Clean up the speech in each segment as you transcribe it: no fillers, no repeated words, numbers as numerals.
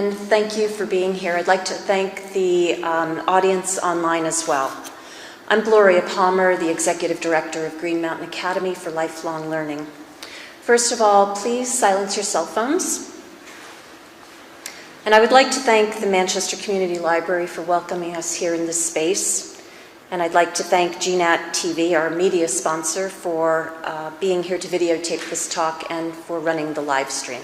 and thank you for being here. I'd like to thank the audience online as well. I'm Gloria Palmer, the Executive Director of Green Mountain Academy for Lifelong Learning. First of all, please silence your cell phones. And I would like to thank the Manchester Community Library for welcoming us here in this space. And I'd like to thank GNAT-TV, our media sponsor, for being here to videotape this talk and for running the live stream.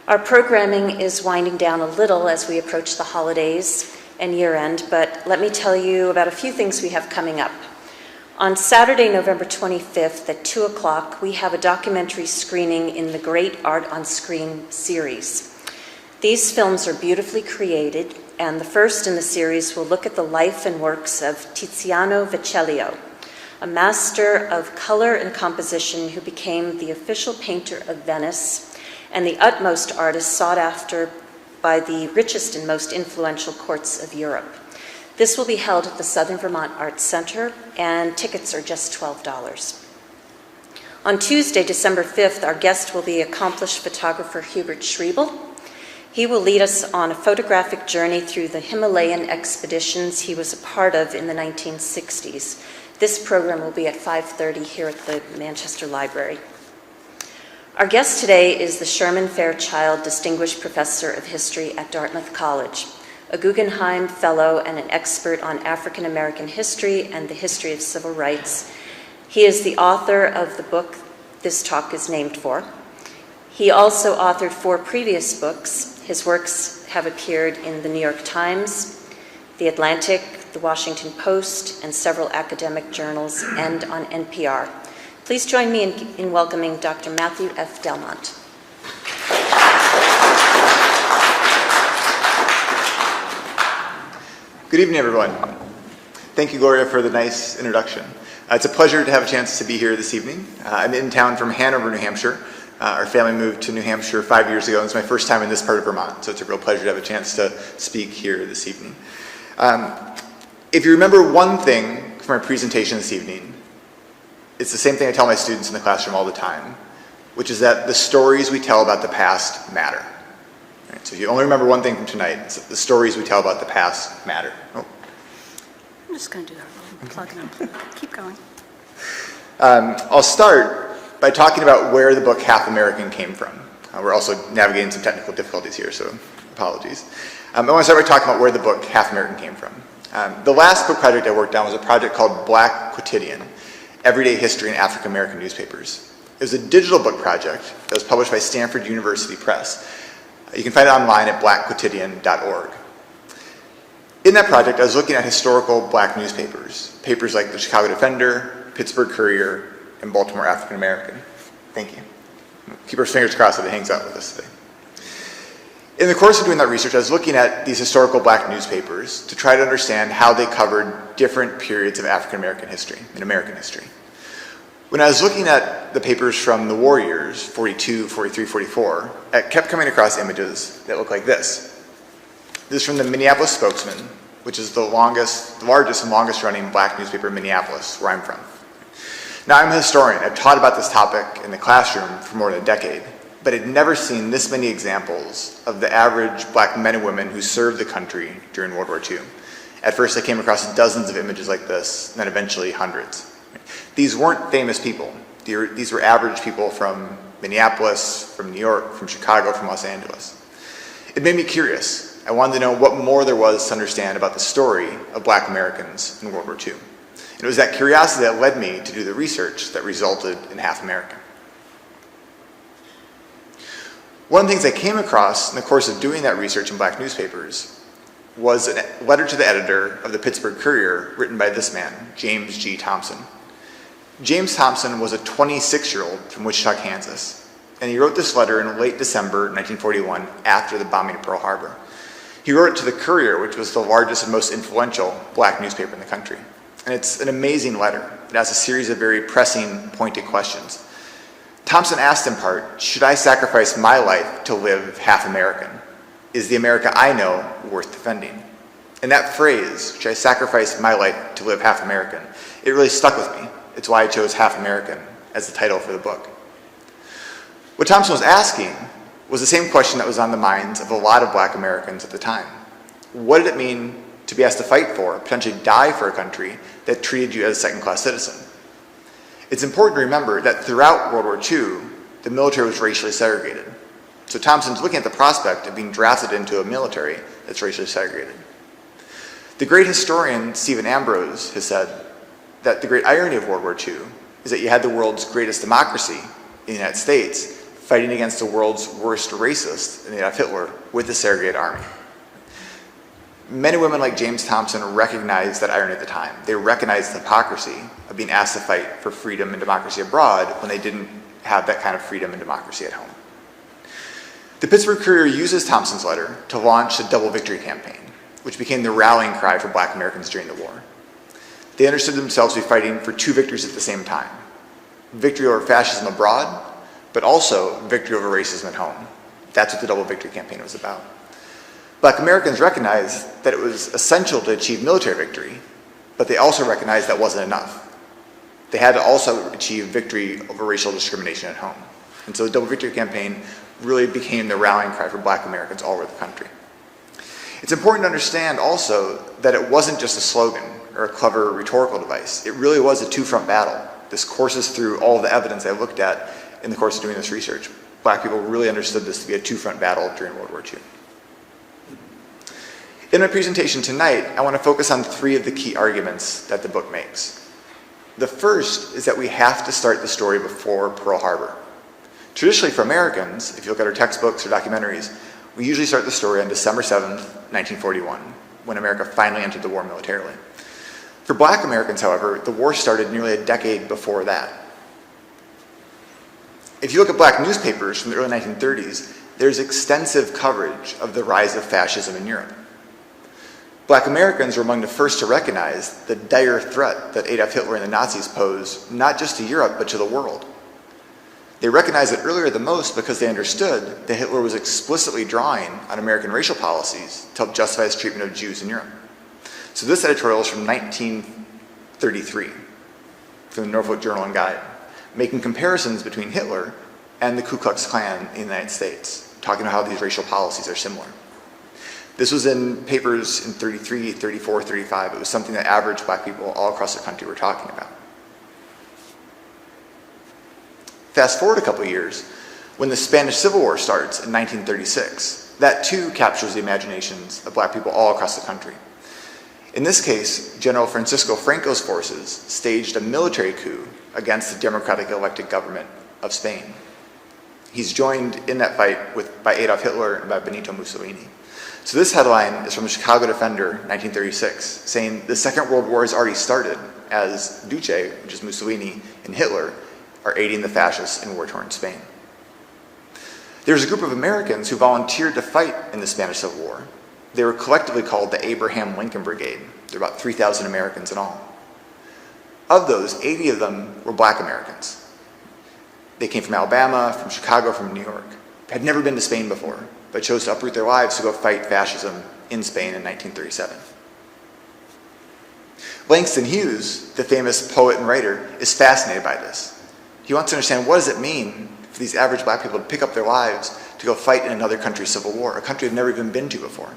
Our programming is winding down a little as we approach the holidays and year-end, but let me tell you about a few things we have coming up. On Saturday, November 25th at 2 o'clock, we have a documentary screening in the Great Art on Screen series. These films are beautifully created, and the first in the series will look at the life and works of Tiziano Vecellio, a master of color and composition who became the official painter of Venice and the utmost artist sought after by the richest and most influential courts of Europe. This will be held at the Southern Vermont Arts Center, and tickets are just $12. On Tuesday, December 5th, our guest will be accomplished photographer Hubert Schriebel. He will lead us on a photographic journey through the Himalayan expeditions he was a part of in the 1960s. This program will be at 5:30 here at the Manchester Library. Our guest today is the Sherman Fairchild Distinguished Professor of History at Dartmouth College, a Guggenheim Fellow and an expert on African American history and the history of civil rights. He is the author of the book this talk is named for. He also authored 4 previous books. His works have appeared in the New York Times, The Atlantic, the Washington Post, and several academic journals, and on NPR. Please join me in welcoming Dr. Matthew F. Delmont. Good evening, everyone. Thank you, Gloria, for the nice introduction. It's a pleasure to have a chance to be here this evening. I'm in town from Hanover, New Hampshire. Our family moved to New Hampshire 5 years ago, and it's my first time in this part of Vermont, so it's a real pleasure to have a chance to speak here this evening. If you remember one thing from our presentation this evening, it's the same thing I tell my students in the classroom all the time, which is that the stories we tell about the past matter. Right, so if you only remember one thing from tonight, it's that the stories we tell about the past matter. Oh. I'm just going to do that. Plug and unplug. Keep going. I'll start by talking about where the book Half American came from. We're also navigating some technical difficulties here, so apologies. I want to start by talking about where the book Half American came from. The last book project I worked on was a project called Black Quotidian, Everyday History in African American Newspapers. It was a digital book project that was published by Stanford University Press. You can find it online at blackquotidian.org. In that project, I was looking at historical black newspapers, papers like the Chicago Defender, Pittsburgh Courier, and Baltimore African American. Thank you. Keep our fingers crossed that it hangs out with us today. In the course of doing that research, I was looking at these historical black newspapers to try to understand how they covered different periods of African American history and American history. When I was looking at the papers from the war years, 42, 43, 44, I kept coming across images that look like this. This is from the Minneapolis Spokesman, which is the largest and longest running black newspaper in Minneapolis, where I'm from. Now, I'm a historian. I've taught about this topic in the classroom for more than a decade, but I'd never seen this many examples of the average black men and women who served the country during World War II. At first, I came across dozens of images like this, and then eventually hundreds. These weren't famous people. These were average people from Minneapolis, from New York, from Chicago, from Los Angeles. It made me curious. I wanted to know what more there was to understand about the story of black Americans in World War II. And it was that curiosity that led me to do the research that resulted in Half American. One of the things I came across in the course of doing that research in black newspapers was a letter to the editor of the Pittsburgh Courier written by this man, James G. Thompson. James Thompson was a 26-year-old from Wichita, Kansas, and he wrote this letter in late December 1941 after the bombing of Pearl Harbor. He wrote it to the Courier, which was the largest and most influential black newspaper in the country. And it's an amazing letter. It has a series of very pressing, pointed questions. Thompson asked in part, should I sacrifice my life to live half American? Is the America I know worth defending? And that phrase, should I sacrifice my life to live half American, it really stuck with me. It's why I chose Half American as the title for the book. What Thompson was asking was the same question that was on the minds of a lot of Black Americans at the time. What did it mean to be asked to fight for, potentially die for a country that treated you as a second-class citizen? It's important to remember that throughout World War II, the military was racially segregated. So Thompson's looking at the prospect of being drafted into a military that's racially segregated. The great historian Stephen Ambrose has said that the great irony of World War II is that you had the world's greatest democracy in the United States fighting against the world's worst racist in Adolf Hitler with the segregated army. Men and women like James Thompson recognized that irony at the time. They recognized the hypocrisy of being asked to fight for freedom and democracy abroad when they didn't have that kind of freedom and democracy at home. The Pittsburgh Courier uses Thompson's letter to launch the Double Victory campaign, which became the rallying cry for Black Americans during the war. They understood themselves to be fighting for two victories at the same time: victory over fascism abroad, but also victory over racism at home. That's what the Double Victory campaign was about. Black Americans recognized that it was essential to achieve military victory, but they also recognized that wasn't enough. They had to also achieve victory over racial discrimination at home. And so the Double Victory campaign really became the rallying cry for Black Americans all over the country. It's important to understand also that it wasn't just a slogan or a clever rhetorical device. It really was a two-front battle. This courses through all the evidence I looked at in the course of doing this research. Black people really understood this to be a two-front battle during World War II. In my presentation tonight, I want to focus on three of the key arguments that the book makes. The first is that we have to start the story before Pearl Harbor. Traditionally for Americans, if you look at our textbooks or documentaries, we usually start the story on December 7th, 1941, when America finally entered the war militarily. For Black Americans, however, the war started nearly a decade before that. If you look at Black newspapers from the early 1930s, there's extensive coverage of the rise of fascism in Europe. Black Americans were among the first to recognize the dire threat that Adolf Hitler and the Nazis posed, not just to Europe, but to the world. They recognized it earlier than most because they understood that Hitler was explicitly drawing on American racial policies to help justify his treatment of Jews in Europe. So this editorial is from 1933, from the Norfolk Journal and Guide, making comparisons between Hitler and the Ku Klux Klan in the United States, talking about how these racial policies are similar. This was in papers in 33, 34, 35. It was something that average Black people all across the country were talking about. Fast forward a couple of years, when the Spanish Civil War starts in 1936, that too captures the imaginations of Black people all across the country. In this case, General Francisco Franco's forces staged a military coup against the democratically elected government of Spain. He's joined in that fight by Adolf Hitler and by Benito Mussolini. So this headline is from the Chicago Defender, 1936, saying the Second World War has already started as Duce, which is Mussolini, and Hitler are aiding the fascists in war-torn Spain. There's a group of Americans who volunteered to fight in the Spanish Civil War. They were collectively called the Abraham Lincoln Brigade. There were about 3,000 Americans in all. Of those, 80 of them were Black Americans. They came from Alabama, from Chicago, from New York. Had never been to Spain before, but chose to uproot their lives to go fight fascism in Spain in 1937. Langston Hughes, the famous poet and writer, is fascinated by this. He wants to understand, what does it mean for these average Black people to pick up their lives to go fight in another country's civil war, a country they've never even been to before?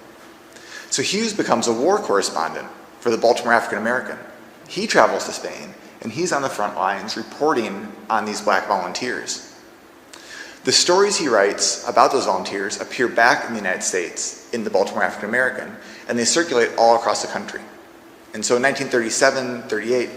So Hughes becomes a war correspondent for the Baltimore African American. He travels to Spain, and he's on the front lines reporting on these Black volunteers. The stories he writes about those volunteers appear back in the United States in the Baltimore African American, and they circulate all across the country. And so in 1937, 38,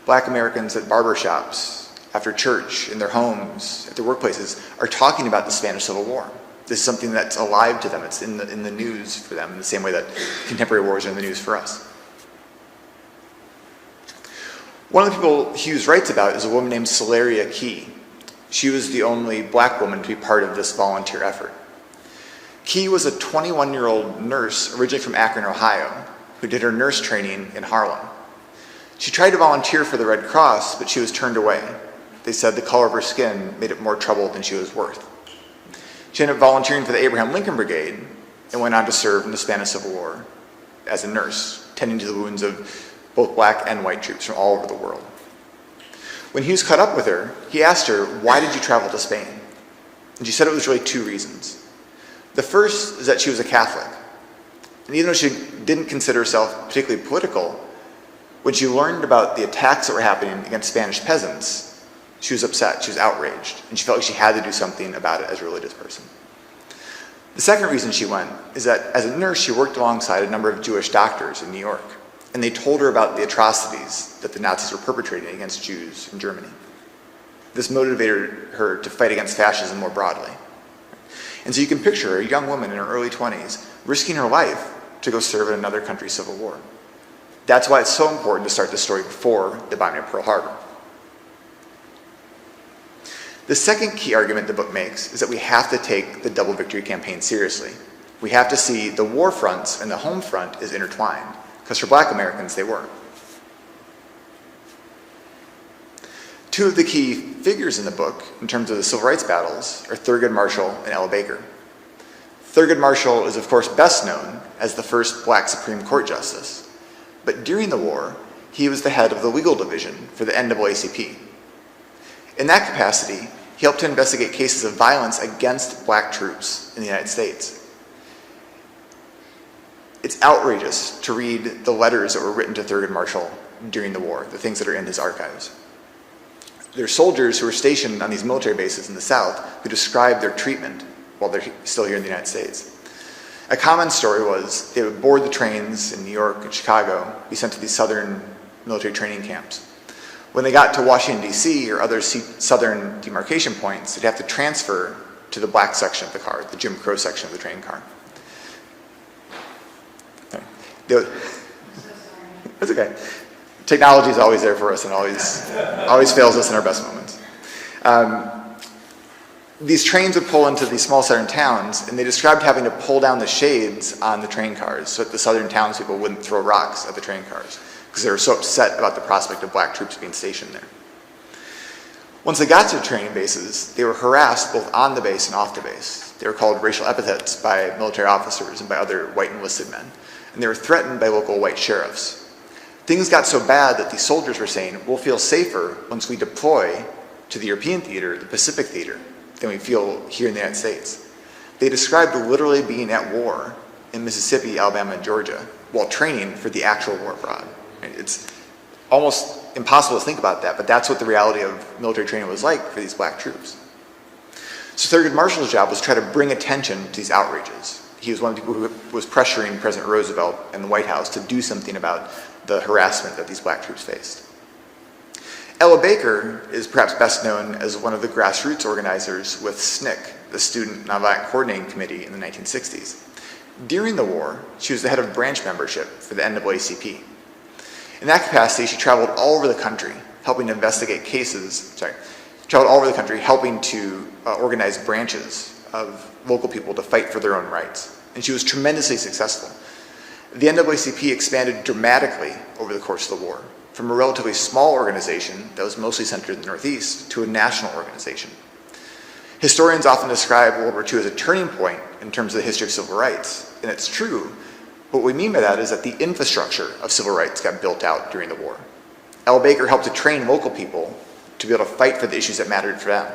Black Americans at barbershops, after church, in their homes, at their workplaces, are talking about the Spanish Civil War. This is something that's alive to them. It's in the news for them, in the same way that contemporary wars are in the news for us. One of the people Hughes writes about is a woman named Celeria Key. She was the only Black woman to be part of this volunteer effort. Key was a 21-year-old nurse originally from Akron, Ohio, who did her nurse training in Harlem. She tried to volunteer for the Red Cross, but she was turned away. They said the color of her skin made it more trouble than she was worth. She ended up volunteering for the Abraham Lincoln Brigade and went on to serve in the Spanish Civil War as a nurse, tending to the wounds of both Black and white troops from all over the world. When Hughes caught up with her, he asked her, "Why did you travel to Spain?" And she said it was really two reasons. The first is that she was a Catholic. And even though she didn't consider herself particularly political, when she learned about the attacks that were happening against Spanish peasants, she was upset, she was outraged, and she felt like she had to do something about it as a religious person. The second reason she went is that as a nurse, she worked alongside a number of Jewish doctors in New York, and they told her about the atrocities that the Nazis were perpetrating against Jews in Germany. This motivated her to fight against fascism more broadly. And so you can picture a young woman in her early 20s risking her life to go serve in another country's civil war. That's why it's so important to start the story before the bombing of Pearl Harbor. The second key argument the book makes is that we have to take the double victory campaign seriously. We have to see the war fronts and the home front as intertwined, because for Black Americans, they were. Two of the key figures in the book, in terms of the civil rights battles, are Thurgood Marshall and Ella Baker. Thurgood Marshall is, of course, best known as the first Black Supreme Court justice, but during the war, he was the head of the legal division for the NAACP. In that capacity, he helped to investigate cases of violence against Black troops in the United States. It's outrageous to read the letters that were written to Thurgood Marshall during the war, the things that are in his archives. There are soldiers who were stationed on these military bases in the South who described their treatment while they're still here in the United States. A common story was they would board the trains in New York and Chicago, be sent to these southern military training camps. When they got to Washington, D.C. or other southern demarcation points, they'd have to transfer to the Black section of the car, the Jim Crow section of the train car. That's okay. Technology is always there for us and always fails us in our best moments. These trains would pull into these small southern towns, and they described having to pull down the shades on the train cars so that the southern townspeople wouldn't throw rocks at the train cars, because they were so upset about the prospect of Black troops being stationed there. Once they got to the training bases, they were harassed both on the base and off the base. They were called racial epithets by military officers and by other white enlisted men, and they were threatened by local white sheriffs. Things got so bad that these soldiers were saying, we'll feel safer once we deploy to the European theater, the Pacific theater, than we feel here in the United States. They described literally being at war in Mississippi, Alabama, and Georgia while training for the actual war abroad. It's almost impossible to think about that, but that's what the reality of military training was like for these Black troops. So Thurgood Marshall's job was to try to bring attention to these outrages. He was one of the people who was pressuring President Roosevelt and the White House to do something about the harassment that these Black troops faced. Ella Baker is perhaps best known as one of the grassroots organizers with SNCC, the Student Nonviolent Coordinating Committee in the 1960s. During the war, she was the head of branch membership for the NAACP. In that capacity, she traveled all over the country helping to investigate cases, helping to organize branches of local people to fight for their own rights. And she was tremendously successful. The NAACP expanded dramatically over the course of the war, from a relatively small organization that was mostly centered in the Northeast to a national organization. Historians often describe World War II as a turning point in terms of the history of civil rights, and it's true. But what we mean by that is that the infrastructure of civil rights got built out during the war. Ella Baker helped to train local people to be able to fight for the issues that mattered for them,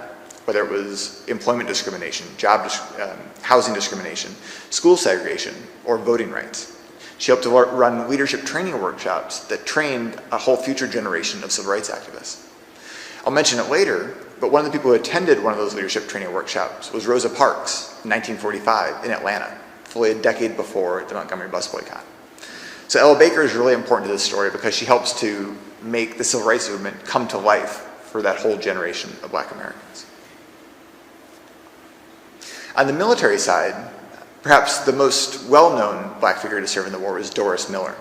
whether it was employment discrimination, housing discrimination, school segregation, or voting rights. She helped to run leadership training workshops that trained a whole future generation of civil rights activists. I'll mention it later, but one of the people who attended one of those leadership training workshops was Rosa Parks in 1945 in Atlanta, fully a decade before the Montgomery bus boycott. So Ella Baker is really important to this story because she helps to make the civil rights movement come to life for that whole generation of Black Americans. On the military side, perhaps the most well-known Black figure to serve in the war was Doris Miller.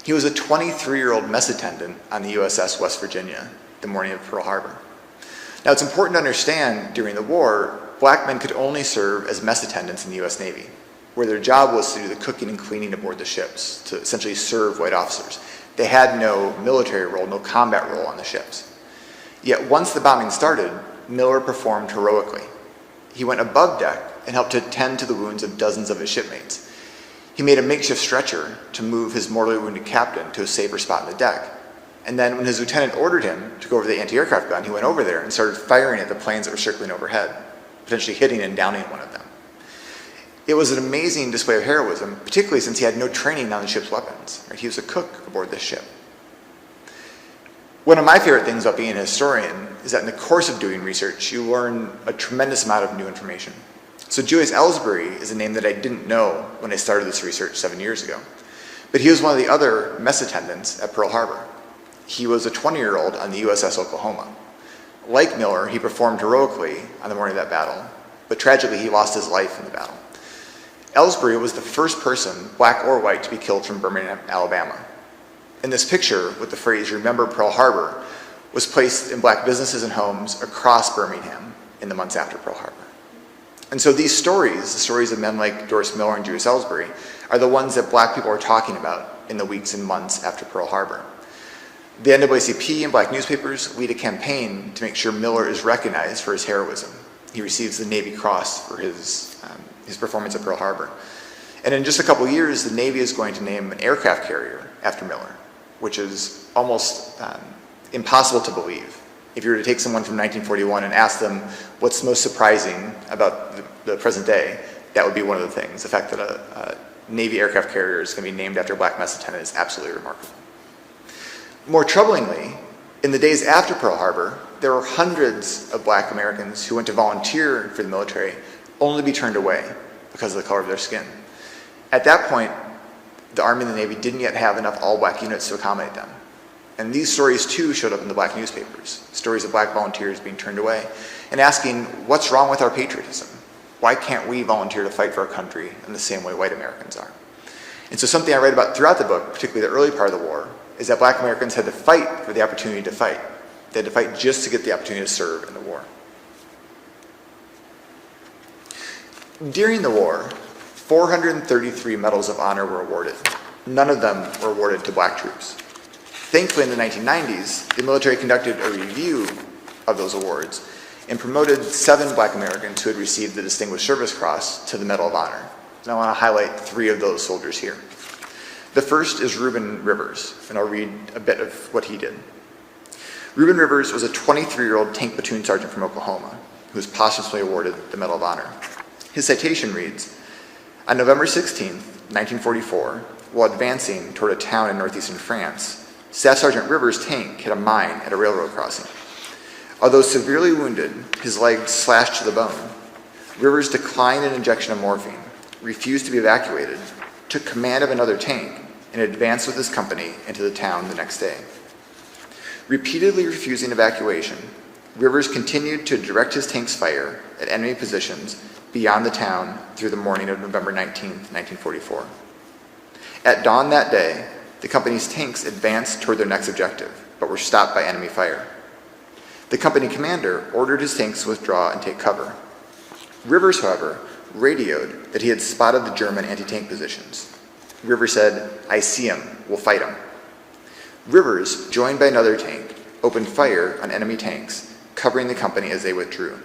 He was a 23-year-old mess attendant on the USS West Virginia the morning of Pearl Harbor. Now, it's important to understand during the war, Black men could only serve as mess attendants in the US Navy, where their job was to do the cooking and cleaning aboard the ships, to essentially serve white officers. They had no military role, no combat role on the ships. Yet once the bombing started, Miller performed heroically. He went above deck and helped to tend to the wounds of dozens of his shipmates. He made a makeshift stretcher to move his mortally wounded captain to a safer spot in the deck. And then when his lieutenant ordered him to go over the anti-aircraft gun, he went over there and started firing at the planes that were circling overhead, potentially hitting and downing one of them. It was an amazing display of heroism, particularly since he had no training on the ship's weapons. Right? He was a cook aboard this ship. One of my favorite things about being a historian is that in the course of doing research, you learn a tremendous amount of new information. So Julius Ellsbury is a name that I didn't know when I started this research 7 years ago. But he was one of the other mess attendants at Pearl Harbor. He was a 20-year-old on the USS Oklahoma. Like Miller, he performed heroically on the morning of that battle, but tragically he lost his life in the battle. Ellsbury was the first person, black or white, to be killed from Birmingham, Alabama. And this picture with the phrase, "Remember Pearl Harbor," was placed in black businesses and homes across Birmingham in the months after Pearl Harbor. And so these stories, the stories of men like Doris Miller and Julius Ellsbury, are the ones that black people are talking about in the weeks and months after Pearl Harbor. The NAACP and black newspapers lead a campaign to make sure Miller is recognized for his heroism. He receives the Navy Cross for his performance at Pearl Harbor. And in just a couple years, the Navy is going to name an aircraft carrier after Miller, which is almost impossible to believe. If you were to take someone from 1941 and ask them what's most surprising about the present day, that would be one of the things. The fact that a Navy aircraft carrier is going to be named after a black mess attendant is absolutely remarkable. More troublingly, in the days after Pearl Harbor, there were hundreds of black Americans who went to volunteer for the military only to be turned away because of the color of their skin. At that point, the Army and the Navy didn't yet have enough all-black units to accommodate them. And these stories too showed up in the black newspapers, stories of black volunteers being turned away and asking, what's wrong with our patriotism? Why can't we volunteer to fight for our country in the same way white Americans are? And so something I write about throughout the book, particularly the early part of the war, is that black Americans had to fight for the opportunity to fight. They had to fight just to get the opportunity to serve in the war. During the war, 433 Medals of Honor were awarded. None of them were awarded to black troops. Thankfully, in the 1990s, the military conducted a review of those awards and promoted 7 black Americans who had received the Distinguished Service Cross to the Medal of Honor. And I want to highlight 3 of those soldiers here. The first is Reuben Rivers, and I'll read a bit of what he did. Reuben Rivers was a 23-year-old tank platoon sergeant from Oklahoma who was posthumously awarded the Medal of Honor. His citation reads, "On November 16, 1944, while advancing toward a town in northeastern France, Staff Sergeant Rivers' tank hit a mine at a railroad crossing. Although severely wounded, his leg slashed to the bone, Rivers declined an injection of morphine, refused to be evacuated, took command of another tank, and advanced with his company into the town the next day. Repeatedly refusing evacuation, Rivers continued to direct his tank's fire at enemy positions beyond the town through the morning of November 19, 1944. At dawn that day, the company's tanks advanced toward their next objective, but were stopped by enemy fire. The company commander ordered his tanks to withdraw and take cover. Rivers, however, radioed that he had spotted the German anti-tank positions. Rivers said, "I see him, we'll fight him." Rivers, joined by another tank, opened fire on enemy tanks, covering the company as they withdrew.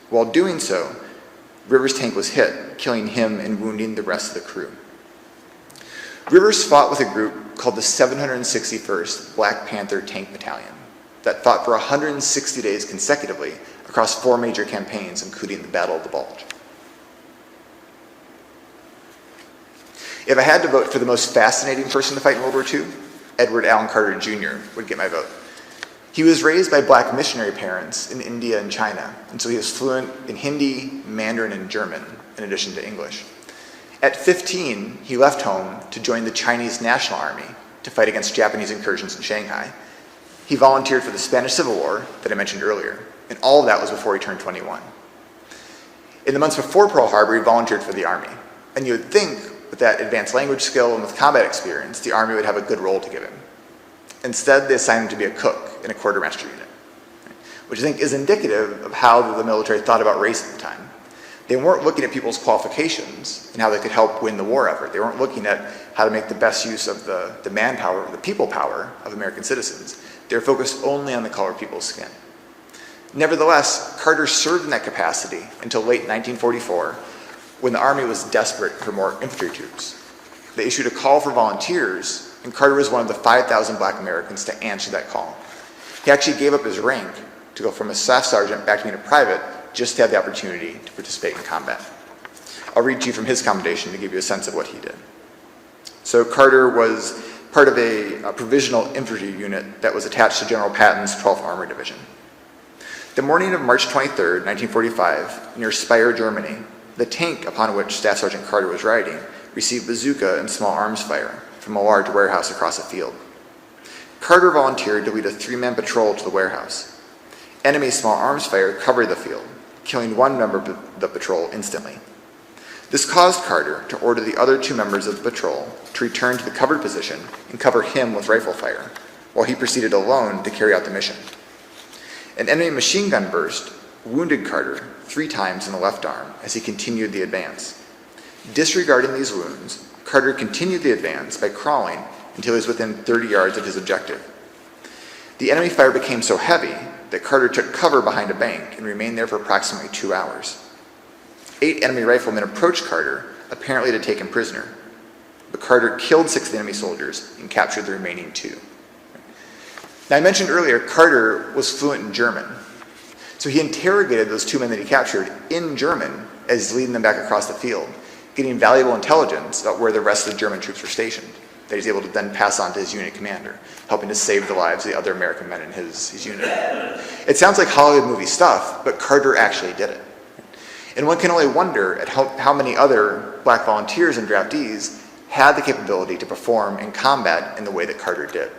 While doing so, Rivers' tank was hit, killing him and wounding the rest of the crew. Rivers fought with a group called the 761st Black Panther Tank Battalion that fought for 160 days consecutively across 4 major campaigns, including the Battle of the Bulge. If I had to vote for the most fascinating person to fight in World War II, Edward Allen Carter Jr. would get my vote. He was raised by black missionary parents in India and China, and so he was fluent in Hindi, Mandarin, and German, in addition to English. At 15, he left home to join the Chinese National Army to fight against Japanese incursions in Shanghai. He volunteered for the Spanish Civil War that I mentioned earlier, and all of that was before he turned 21. In the months before Pearl Harbor, he volunteered for the Army, and you would think with that advanced language skill and with combat experience, the Army would have a good role to give him. Instead, they assigned him to be a cook in a quartermaster unit, which I think is indicative of how the military thought about race at the time. They weren't looking at people's qualifications and how they could help win the war effort. They weren't looking at how to make the best use of the manpower, the people power of American citizens. They were focused only on the color of people's skin. Nevertheless, Carter served in that capacity until late 1944, when the Army was desperate for more infantry troops. They issued a call for volunteers, and Carter was one of the 5,000 black Americans to answer that call. He actually gave up his rank to go from a staff sergeant back to being a private just to have the opportunity to participate in combat. I'll read to you from his commendation to give you a sense of what he did. So Carter was part of a provisional infantry unit that was attached to General Patton's 12th Armored Division. The morning of March 23, 1945, near Speyer, Germany, the tank upon which Staff Sergeant Carter was riding received bazooka and small arms fire from a large warehouse across a field. Carter volunteered to lead a 3-man patrol to the warehouse. Enemy small arms fire covered the field, killing one member of the patrol instantly. This caused Carter to order the other 2 members of the patrol to return to the covered position and cover him with rifle fire, while he proceeded alone to carry out the mission. An enemy machine gun burst wounded Carter 3 times in the left arm as he continued the advance. Disregarding these wounds, Carter continued the advance by crawling until he was within 30 yards of his objective. The enemy fire became so heavy that Carter took cover behind a bank and remained there for approximately 2 hours. 8 enemy riflemen approached Carter, apparently to take him prisoner. But Carter killed 6 of the enemy soldiers and captured the remaining 2. Now, I mentioned earlier, Carter was fluent in German. So he interrogated those 2 men that he captured in German as he's leading them back across the field, getting valuable intelligence about where the rest of the German troops were stationed, that he's able to then pass on to his unit commander, helping to save the lives of the other American men in his unit. It sounds like Hollywood movie stuff, but Carter actually did it. And one can only wonder at how many other black volunteers and draftees had the capability to perform in combat in the way that Carter did,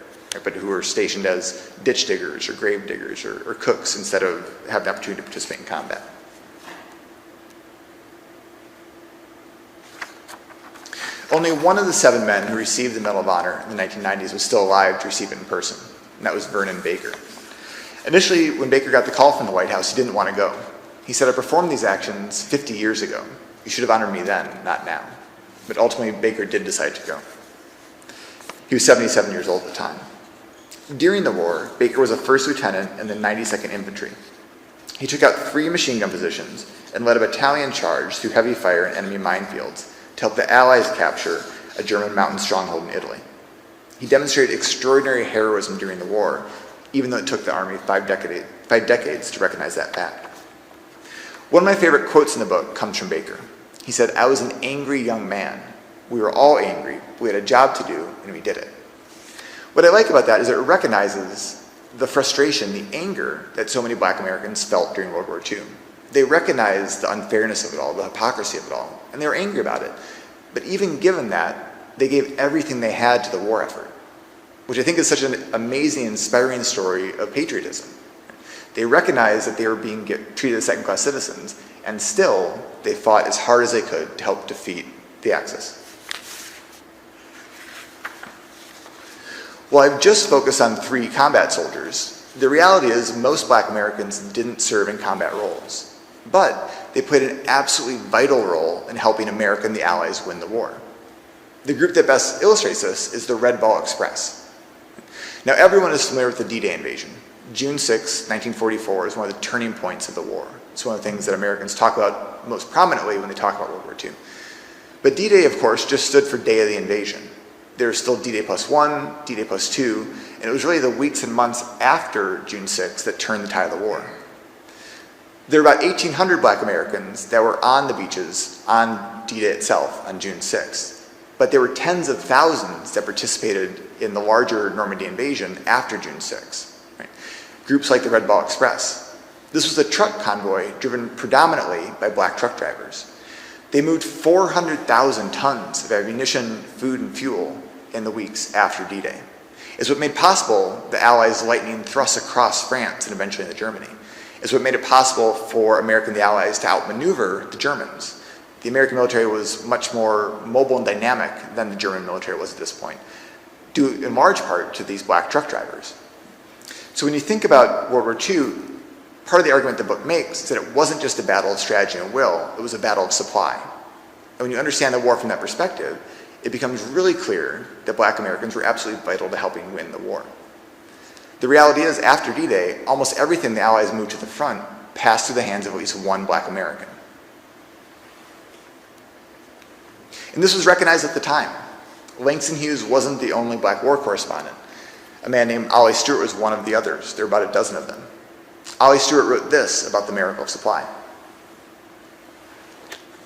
but who were stationed as ditch diggers or grave diggers or cooks instead of having the opportunity to participate in combat. Only one of the 7 men who received the Medal of Honor in the 1990s was still alive to receive it in person, and that was Vernon Baker. Initially, when Baker got the call from the White House, he didn't want to go. He said, "I performed these actions 50 years ago. You should have honored me then, not now." But ultimately, Baker did decide to go. He was 77 years old at the time. During the war, Baker was a first lieutenant in the 92nd Infantry. He took out 3 machine gun positions and led a battalion charge through heavy fire and enemy minefields to help the Allies capture a German mountain stronghold in Italy. He demonstrated extraordinary heroism during the war, even though it took the Army 5 decades to recognize that fact. One of my favorite quotes in the book comes from Baker. He said, "I was an angry young man. We were all angry. We had a job to do, and we did it." What I like about that is it recognizes the frustration, the anger that so many black Americans felt during World War II. They recognized the unfairness of it all, the hypocrisy of it all, and they were angry about it. But even given that, they gave everything they had to the war effort, which I think is such an amazing, inspiring story of patriotism. They recognized that they were being treated as second-class citizens, and still they fought as hard as they could to help defeat the Axis. While I've just focused on 3 combat soldiers, the reality is most black Americans didn't serve in combat roles, but they played an absolutely vital role in helping America and the Allies win the war. The group that best illustrates this is the Red Ball Express. Now, everyone is familiar with the D-Day invasion. June 6, 1944 is one of the turning points of the war. It's one of the things that Americans talk about most prominently when they talk about World War II. But D-Day, of course, just stood for Day of the Invasion. There was still D-Day +1, D-Day +2, and it was really the weeks and months after June 6 that turned the tide of the war. There were about 1,800 black Americans that were on the beaches on D-Day itself on June 6th, but there were tens of thousands that participated in the larger Normandy invasion after June 6th. Right? Groups like the Red Ball Express. This was a truck convoy driven predominantly by black truck drivers. They moved 400,000 tons of ammunition, food, and fuel in the weeks after D-Day. It's what made possible the Allies' lightning thrusts across France and eventually into Germany. It's what made it possible for America and the Allies to outmaneuver the Germans. The American military was much more mobile and dynamic than the German military was at this point, due in large part to these black truck drivers. So when you think about World War II, part of the argument the book makes is that it wasn't just a battle of strategy and will, it was a battle of supply. And when you understand the war from that perspective, it becomes really clear that black Americans were absolutely vital to helping win the war. The reality is, after D-Day, almost everything the Allies moved to the front passed through the hands of at least one black American. And this was recognized at the time. Langston Hughes wasn't the only black war correspondent. A man named Ollie Stewart was one of the others. There were about a dozen of them. Ollie Stewart wrote this about the miracle of supply.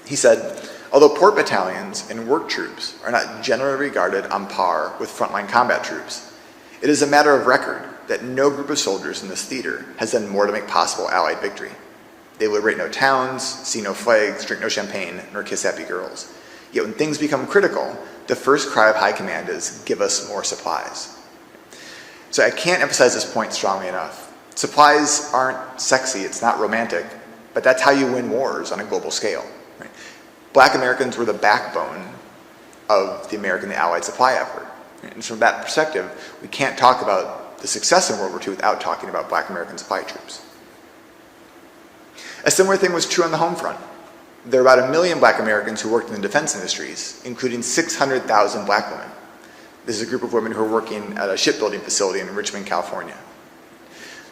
He said, Although port battalions and work troops are not generally regarded on par with frontline combat troops, it is a matter of record that no group of soldiers in this theater has done more to make possible Allied victory. They liberate no towns, see no flags, drink no champagne, nor kiss happy girls. Yet when things become critical, the first cry of high command is, "Give us more supplies." So I can't emphasize this point strongly enough. Supplies aren't sexy, it's not romantic, but that's how you win wars on a global scale. Right? Black Americans were the backbone of the American and Allied supply effort. And from that perspective, we can't talk about the success in World War II without talking about Black American supply troops. A similar thing was true on the home front. There were about 1 million Black Americans who worked in the defense industries, including 600,000 Black women. This is a group of women who were working at a shipbuilding facility in Richmond, California.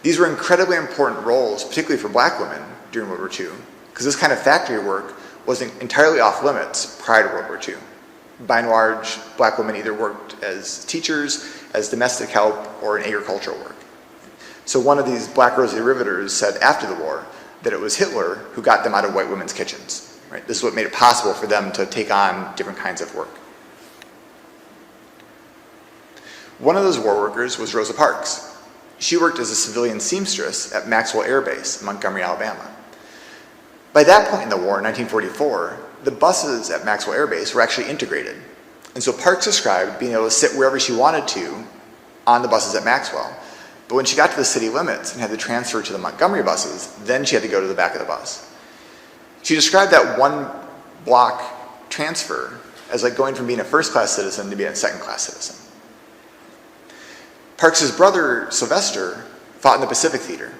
These were incredibly important roles, particularly for Black women during World War II, because this kind of factory work wasn't entirely off limits prior to World War II. By and large, Black women either worked as teachers, as domestic help, or in agricultural work. So one of these Black Rosy Riveters said after the war that it was Hitler who got them out of white women's kitchens. Right? This is what made it possible for them to take on different kinds of work. One of those war workers was Rosa Parks. She worked as a civilian seamstress at Maxwell Air Base in Montgomery, Alabama. By that point in the war, in 1944, the buses at Maxwell Air Base were actually integrated. And so Parks described being able to sit wherever she wanted to on the buses at Maxwell. But when she got to the city limits and had to transfer to the Montgomery buses, then she had to go to the back of the bus. She described that one block transfer as like going from being a first-class citizen to being a second-class citizen. Parks's brother, Sylvester, fought in the Pacific Theater.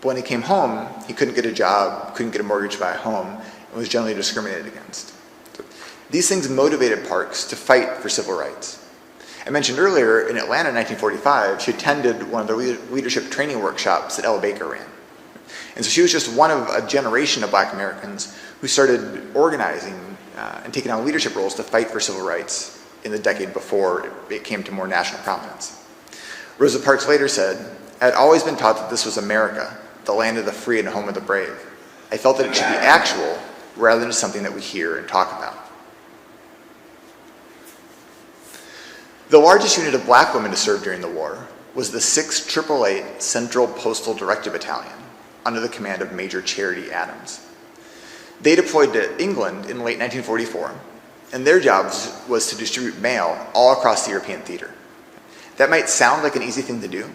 But when he came home, he couldn't get a job, couldn't get a mortgage to buy a home, and was generally discriminated against. These things motivated Parks to fight for civil rights. I mentioned earlier, in Atlanta in 1945, she attended one of the leadership training workshops that Ella Baker ran. And so she was just one of a generation of Black Americans who started organizing and taking on leadership roles to fight for civil rights in the decade before it came to more national prominence. Rosa Parks later said, "I had always been taught that this was America, the land of the free and home of the brave. I felt that it should be actual rather than just something that we hear and talk about." The largest unit of Black women to serve during the war was the 688 Central Postal Directive Battalion under the command of Major Charity Adams. They deployed to England in late 1944, and their job was to distribute mail all across the European theater. That might sound like an easy thing to do,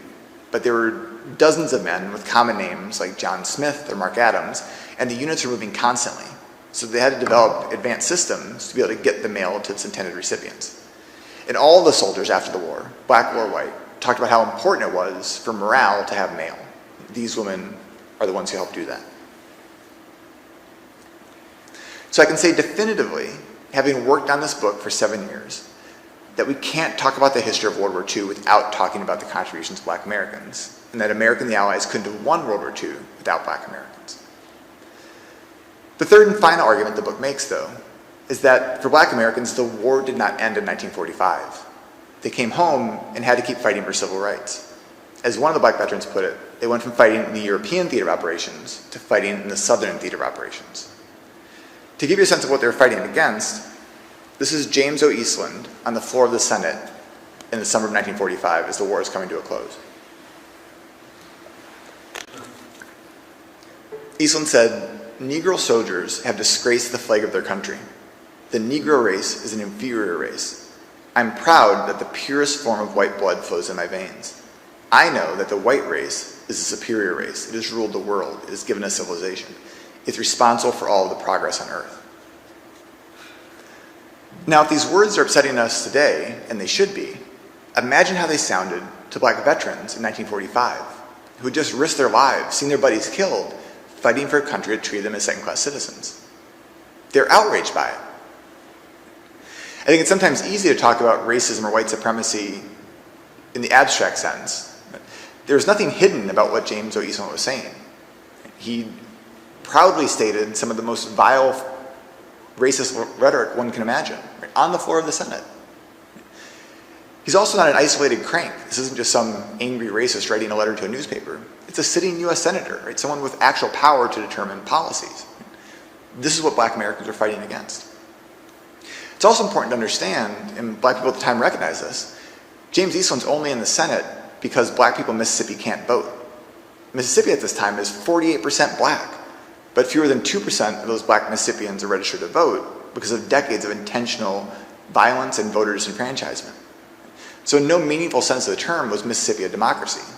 but there were dozens of men with common names like John Smith or Mark Adams, and the units were moving constantly, so they had to develop advanced systems to be able to get the mail to its intended recipients. And all the soldiers after the war, Black or white, talked about how important it was for morale to have mail. These women are the ones who helped do that. So I can say definitively, having worked on this book for 7 years, that we can't talk about the history of World War II without talking about the contributions of Black Americans, and that America and the Allies couldn't have won World War II without Black Americans. The third and final argument the book makes, though, is that for Black Americans, the war did not end in 1945. They came home and had to keep fighting for civil rights. As one of the Black veterans put it, they went from fighting in the European theater of operations to fighting in the Southern theater of operations. To give you a sense of what they were fighting against, this is James O. Eastland on the floor of the Senate in the summer of 1945 as the war is coming to a close. Eastland said, "Negro soldiers have disgraced the flag of their country. The Negro race is an inferior race. I'm proud that the purest form of white blood flows in my veins. I know that the white race is a superior race. It has ruled the world. It has given us civilization. It's responsible for all of the progress on earth." Now, if these words are upsetting us today, and they should be, imagine how they sounded to Black veterans in 1945, who had just risked their lives, seen their buddies killed, fighting for a country that treated them as second-class citizens. They're outraged by it. I think it's sometimes easy to talk about racism or white supremacy in the abstract sense. There's nothing hidden about what James O. Eastland was saying. He proudly stated some of the most vile racist rhetoric one can imagine, right, on the floor of the Senate. He's also not an isolated crank. This isn't just some angry racist writing a letter to a newspaper. It's a sitting U.S. senator, right? Someone with actual power to determine policies. This is what Black Americans are fighting against. It's also important to understand, and black people at the time recognized this, James Eastland's only in the Senate because black people in Mississippi can't vote. Mississippi at this time is 48% black, but fewer than 2% of those black Mississippians are registered to vote because of decades of intentional violence and voter disenfranchisement. So in no meaningful sense of the term was Mississippi a democracy.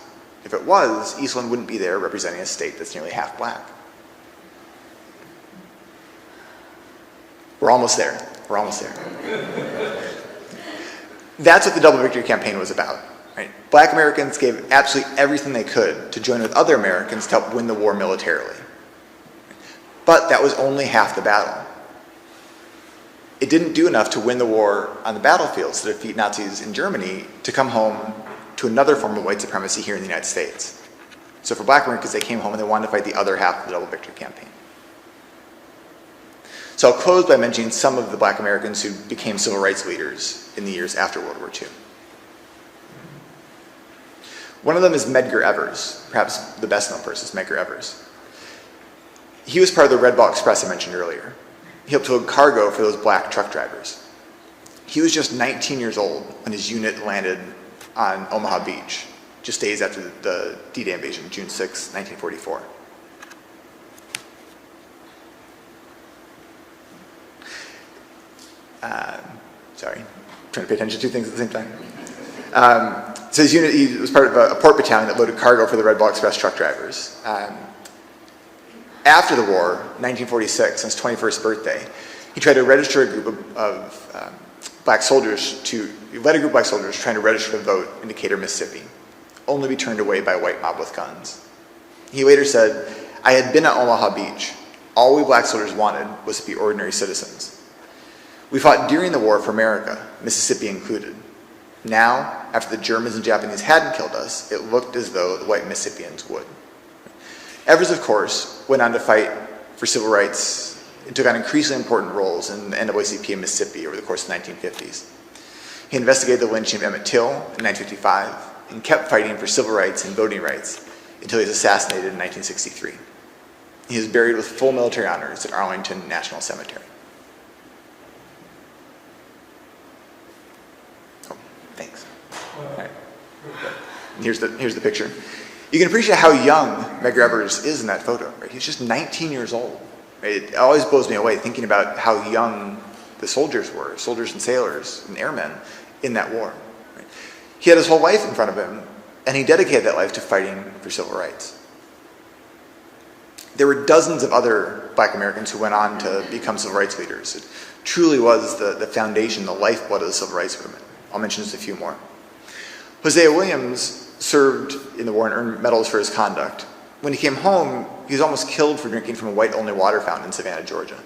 If it was, Eastland wouldn't be there representing a state that's nearly half black. We're almost there. We're almost there. That's what the Double Victory campaign was about. Right? Black Americans gave absolutely everything they could to join with other Americans to help win the war militarily. But that was only half the battle. It didn't do enough to win the war on the battlefields to defeat Nazis in Germany to come home to another form of white supremacy here in the United States. So for black Americans, they came home and they wanted to fight the other half of the Double Victory campaign. So I'll close by mentioning some of the black Americans who became civil rights leaders in the years after World War II. One of them is Medgar Evers, perhaps the best known person is Medgar Evers. He was part of the Red Ball Express I mentioned earlier. He helped load cargo for those black truck drivers. He was just 19 years old when his unit landed on Omaha Beach, just days after the D-Day invasion, June 6, 1944. Sorry, trying to pay attention to two things at the same time. So his unit, he was part of a port battalion that loaded cargo for the Red Ball Express truck drivers. After the war, 1946, on his 21st birthday, he tried to register a group of black soldiers he led a group of black soldiers trying to register to vote in Decatur, Mississippi, only to be turned away by a white mob with guns. He later said, "I had been at Omaha Beach. All we black soldiers wanted was to be ordinary citizens. We fought during the war for America, Mississippi included. Now, after the Germans and Japanese hadn't killed us, it looked as though the white Mississippians would." Evers, of course, went on to fight for civil rights and took on increasingly important roles in the NAACP in Mississippi over the course of the 1950s. He investigated the lynching of Emmett Till in 1955 and kept fighting for civil rights and voting rights until he was assassinated in 1963. He is buried with full military honors at Arlington National Cemetery. Oh, thanks. All right. Here's the picture. You can appreciate how young Medgar Evers is in that photo. Right? He's just 19 years old. Right? It always blows me away thinking about how young the soldiers were, soldiers and sailors and airmen in that war. Right? He had his whole life in front of him, and he dedicated that life to fighting for civil rights. There were dozens of other black Americans who went on to become civil rights leaders. It truly was the foundation, the lifeblood of the civil rights movement. I'll mention just a few more. Hosea Williams served in the war and earned medals for his conduct. When he came home, he was almost killed for drinking from a white-only water fountain in Savannah, Georgia.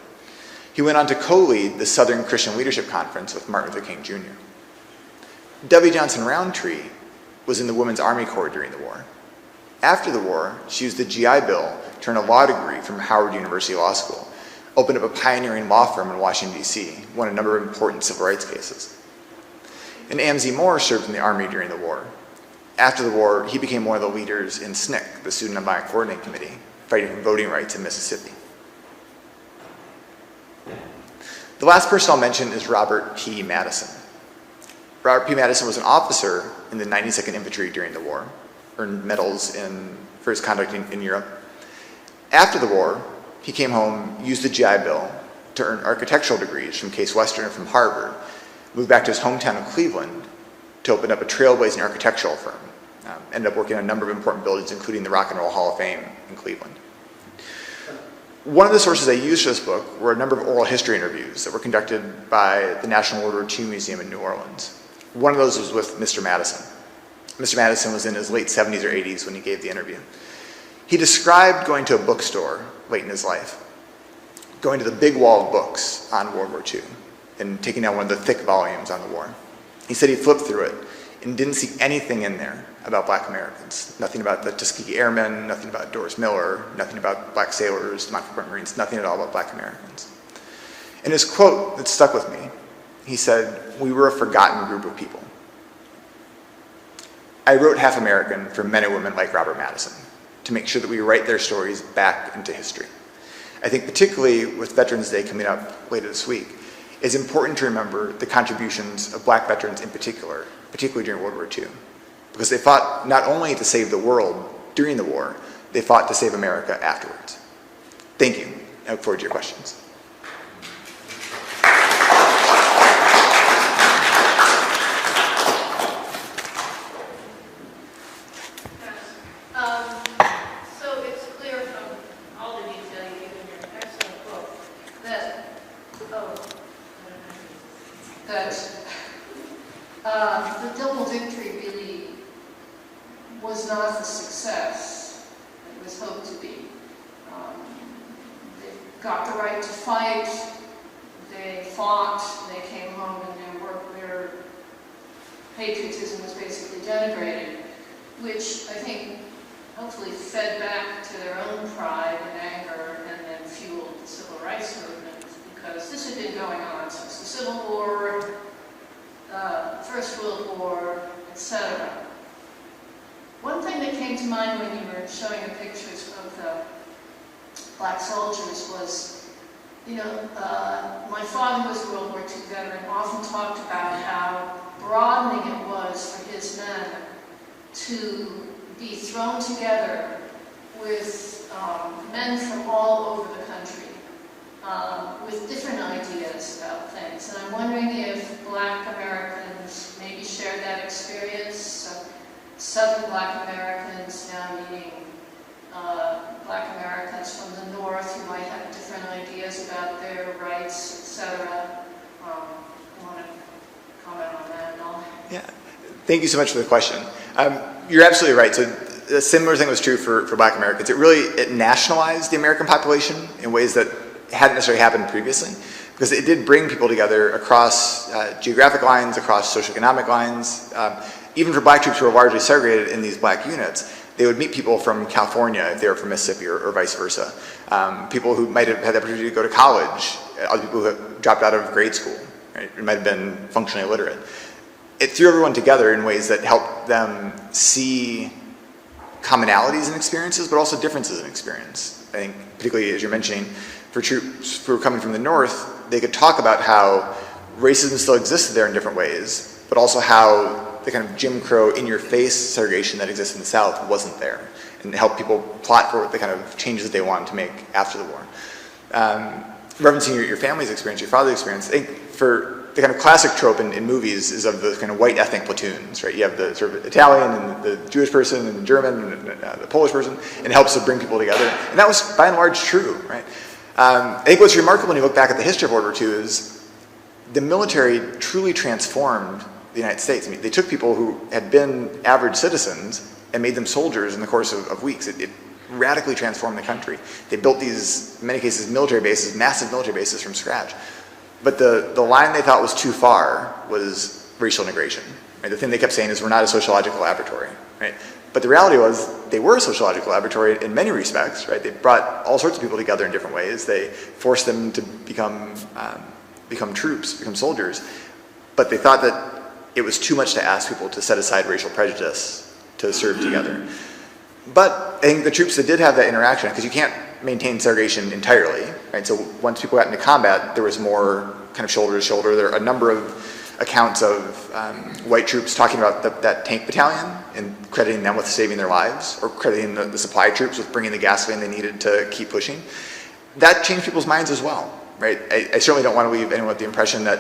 He went on to co-lead the Southern Christian Leadership Conference with Martin Luther King Jr. W. Johnson Roundtree was in the Women's Army Corps during the war. After the war, she used the GI Bill to earn a law degree from Howard University Law School, opened up a pioneering law firm in Washington, D.C., won a number of important civil rights cases. And Amzie Moore served in the Army during the war. After the war, he became one of the leaders in SNCC, the Student Nonviolent Coordinating Committee, fighting for voting rights in Mississippi. The last person I'll mention is Robert P. Madison. Robert P. Madison was an officer in the 92nd Infantry during the war, earned medals for his conduct in Europe. After the war, he came home, used the GI Bill to earn architectural degrees from Case Western and from Harvard, moved back to his hometown of Cleveland to open up a trailblazing architectural firm. Ended up working on a number of important buildings, including the Rock and Roll Hall of Fame in Cleveland. One of the sources I used for this book were a number of oral history interviews that were conducted by the National World War II Museum in New Orleans. One of those was with Mr. Madison. Mr. Madison was in his late 70s or 80s when he gave the interview. He described going to a bookstore late in his life, going to the big wall of books on World War II, and taking out one of the thick volumes on the war. He said he flipped through it and didn't see anything in there about black Americans. Nothing about the Tuskegee Airmen, nothing about Doris Miller, nothing about black sailors, Montgomery Marines, nothing at all about black Americans. And his quote that stuck with me, he said, "We were a forgotten group of people." I wrote Half American for men and women like Robert Madison to make sure that we write their stories back into history. I think particularly with Veterans Day coming up later this week, it's important to remember the contributions of black veterans in particular, particularly during World War II. Because they fought not only to save the world during the war, they fought to save America afterwards. Thank you. I look forward to your questions. So it's clear from all the detail you give in your excellent book that, the double victory really was not the success it was hoped to be. They got the right to fight, they fought, they came home, and their patriotism was basically denigrated, which I think hopefully fed back to their own pride and anger and then fueled the civil rights movement, because this had been going on since the Civil War, First World War, etc. One thing that came to mind when you were showing the pictures of the black soldiers was, my father was a World War II veteran, often talked about how broadening it was for his men to be thrown together with men from all over the country with different ideas about things. And I'm wondering if black Americans maybe shared that experience. Southern black Americans now meeting black Americans from the North who might have different ideas about their rights, etc. I want to comment on that and all. Yeah, thank you so much for the question. You're absolutely right. So a similar thing was true for black Americans. It nationalized the American population in ways that hadn't necessarily happened previously, because it did bring people together across geographic lines, across socioeconomic lines. Even for black troops who were largely segregated in these black units, they would meet people from California if they were from Mississippi or vice versa. People who might have had the opportunity to go to college, other people who had dropped out of grade school, right? Who might have been functionally illiterate. It threw everyone together in ways that helped them see commonalities in experiences, but also differences in experience. I think, particularly as you're mentioning, for troops who were coming from the North, they could talk about how racism still existed there in different ways, but also how the kind of Jim Crow, in-your-face segregation that exists in the South wasn't there, and help people plot for the kind of changes that they wanted to make after the war. Referencing your family's experience, your father's experience, I think for the kind of classic trope in movies is of the kind of white ethnic platoons, right? You have the sort of Italian and the Jewish person and the German and the Polish person, and it helps to bring people together. And that was by and large true, right? I think what's remarkable when you look back at the history of World War II is the military truly transformed the United States. I mean, they took people who had been average citizens and made them soldiers in the course of weeks. It radically transformed the country. They built these, in many cases, military bases, massive military bases from scratch. But the line they thought was too far was racial integration. Right? The thing they kept saying is, we're not a sociological laboratory. Right? But the reality was, they were a sociological laboratory in many respects. Right? They brought all sorts of people together in different ways. They forced them to become troops, become soldiers. But they thought that it was too much to ask people to set aside racial prejudice to serve together. But I think the troops that did have that interaction, because you can't maintain segregation entirely, right? So once people got into combat, there was more kind of shoulder to shoulder. There are a number of accounts of white troops talking about that tank battalion and crediting them with saving their lives, or crediting the supply troops with bringing the gasoline they needed to keep pushing. That changed people's minds as well, right? I certainly don't want to leave anyone with the impression that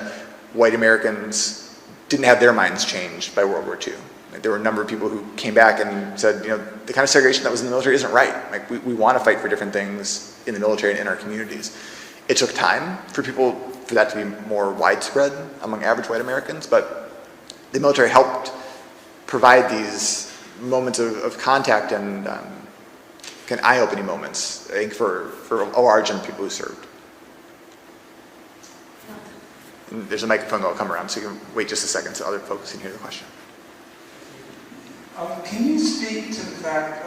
white Americans didn't have their minds changed by World War II. Like, there were a number of people who came back and said, the kind of segregation that was in the military isn't right. Like, we want to fight for different things in the military and in our communities. It took time for that to be more widespread among average white Americans, but the military helped provide these moments of contact and kind of eye-opening moments, I think, for a large number of people who served. And there's a microphone that will come around, so you can wait just a second so other folks can hear the question. Can you speak to the fact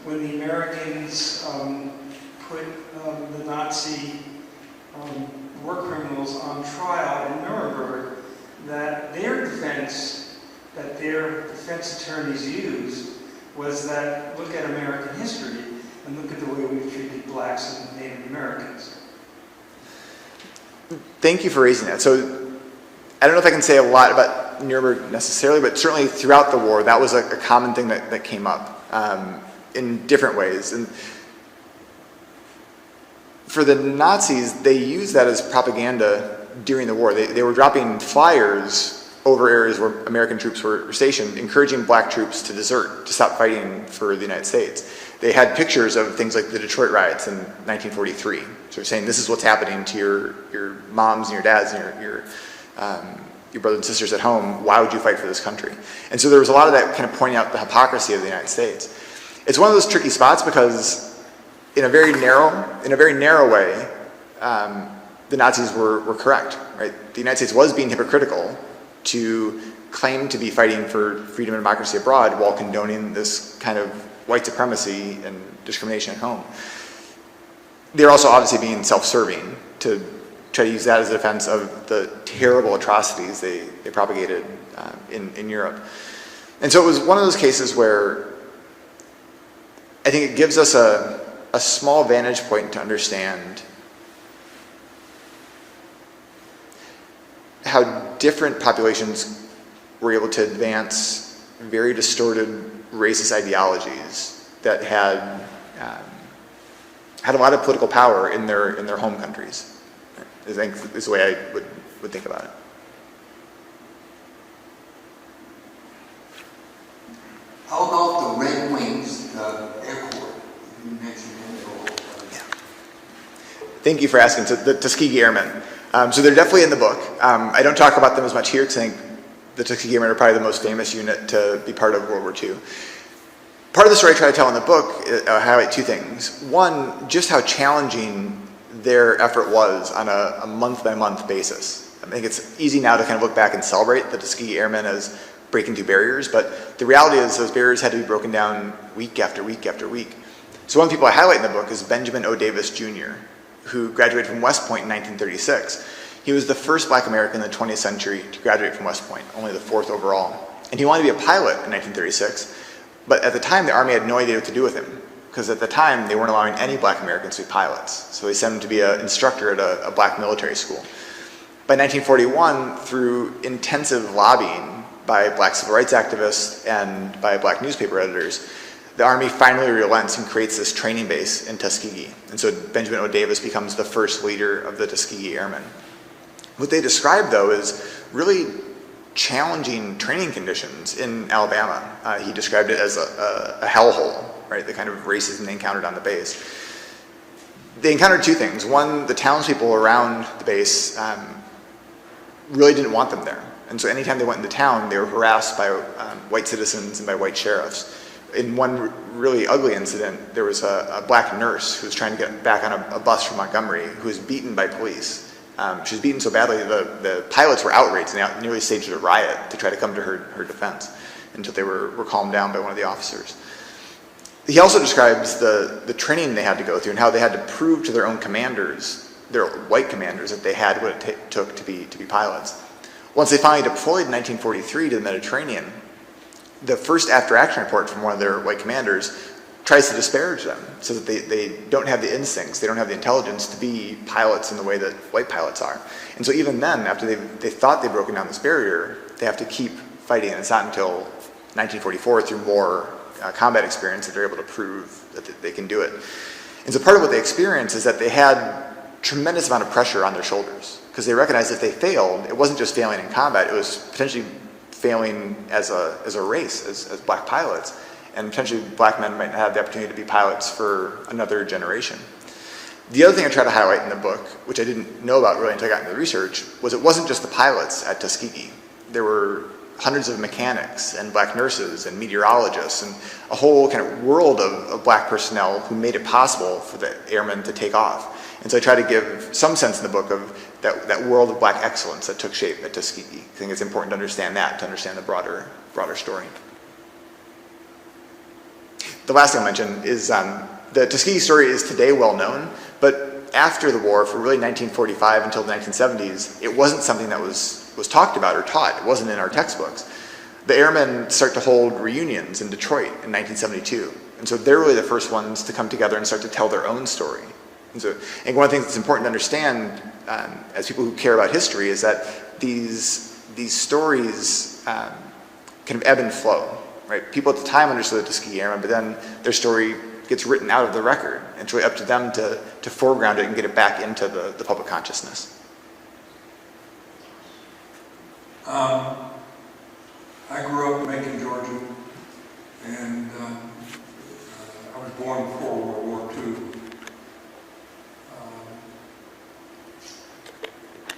when the Americans put the Nazi war criminals on trial in Nuremberg, that their defense attorneys used was that, look at American history and look at the way we've treated blacks and Native Americans? Thank you for raising that. So I don't know if I can say a lot about Nuremberg necessarily, but certainly throughout the war, that was a common thing that came up in different ways. And for the Nazis, they used that as propaganda during the war. They were dropping flyers over areas where American troops were stationed, encouraging black troops to desert, to stop fighting for the United States. They had pictures of things like the Detroit riots in 1943. So they're saying, this is what's happening to your moms and your dads and your brothers and sisters at home. Why would you fight for this country? And so there was a lot of that kind of pointing out the hypocrisy of the United States. It's one of those tricky spots because in a very narrow way, the Nazis were correct, right? The United States was being hypocritical to claim to be fighting for freedom and democracy abroad while condoning this kind of white supremacy and discrimination at home. They're also obviously being self-serving to try to use that as a defense of the terrible atrocities they propagated in Europe. And so it was one of those cases where I think it gives us a small vantage point to understand how different populations were able to advance very distorted racist ideologies that had a lot of political power in their home countries. I think is the way I would think about it. How about the Red Wings Air Corps? You mentioned that. Yeah. Thank you for asking. So the Tuskegee Airmen. So they're definitely in the book. I don't talk about them as much here because I think the Tuskegee Airmen are probably the most famous unit to be part of World War II. Part of the story I try to tell in the book, I highlight two things. One, just how challenging their effort was on a month-by-month basis. I think it's easy now to kind of look back and celebrate the Tuskegee Airmen as breaking through barriers, but the reality is those barriers had to be broken down week after week after week. So one of the people I highlight in the book is Benjamin O. Davis Jr., who graduated from West Point in 1936. He was the first black American in the 20th century to graduate from West Point, only the fourth overall. And he wanted to be a pilot in 1936, but at the time the Army had no idea what to do with him, because at the time they weren't allowing any black Americans to be pilots. So they sent him to be an instructor at a black military school. By 1941, through intensive lobbying by black civil rights activists and by black newspaper editors, the Army finally relents and creates this training base in Tuskegee. And so Benjamin O. Davis becomes the first leader of the Tuskegee Airmen. What they describe, though, is really challenging training conditions in Alabama. He described it as a hellhole, right? The kind of racism they encountered on the base. They encountered two things. One, the townspeople around the base really didn't want them there. And so anytime they went into town, they were harassed by white citizens and by white sheriffs. In one really ugly incident, there was a black nurse who was trying to get back on a bus from Montgomery who was beaten by police. She was beaten so badly the pilots were outraged and they nearly staged a riot to try to come to her defense until they were calmed down by one of the officers. He also describes the training they had to go through and how they had to prove to their own commanders, their white commanders, that they had what it took to be pilots. Once they finally deployed in 1943 to the Mediterranean, the first after-action report from one of their white commanders tries to disparage them so that they don't have the instincts, they don't have the intelligence to be pilots in the way that white pilots are. And so even then, after they thought they'd broken down this barrier, they have to keep fighting. And it's not until 1944, through more combat experience, that they're able to prove that they can do it. And so part of what they experienced is that they had tremendous amount of pressure on their shoulders, because they recognized if they failed, it wasn't just failing in combat, it was potentially failing as a race, as black pilots. And potentially black men might not have the opportunity to be pilots for another generation. The other thing I try to highlight in the book, which I didn't know about really until I got into the research, was it wasn't just the pilots at Tuskegee. There were hundreds of mechanics and black nurses and meteorologists and a whole kind of world of black personnel who made it possible for the airmen to take off. And so I try to give some sense in the book of that world of black excellence that took shape at Tuskegee. I think it's important to understand that, to understand the broader story. The last thing I'll mention is the Tuskegee story is today well known, but after the war, for really 1945 until the 1970s, it wasn't something that was talked about or taught. It wasn't in our textbooks. The airmen start to hold reunions in Detroit in 1972. And so they're really the first ones to come together and start to tell their own story. And so I think one of the things that's important to understand as people who care about history is that these stories kind of ebb and flow, right? People at the time understood the Tuskegee Airmen, but then their story gets written out of the record. And it's really up to them to foreground it and get it back into the public consciousness. I grew up in Macon, Georgia, and I was born before World War II.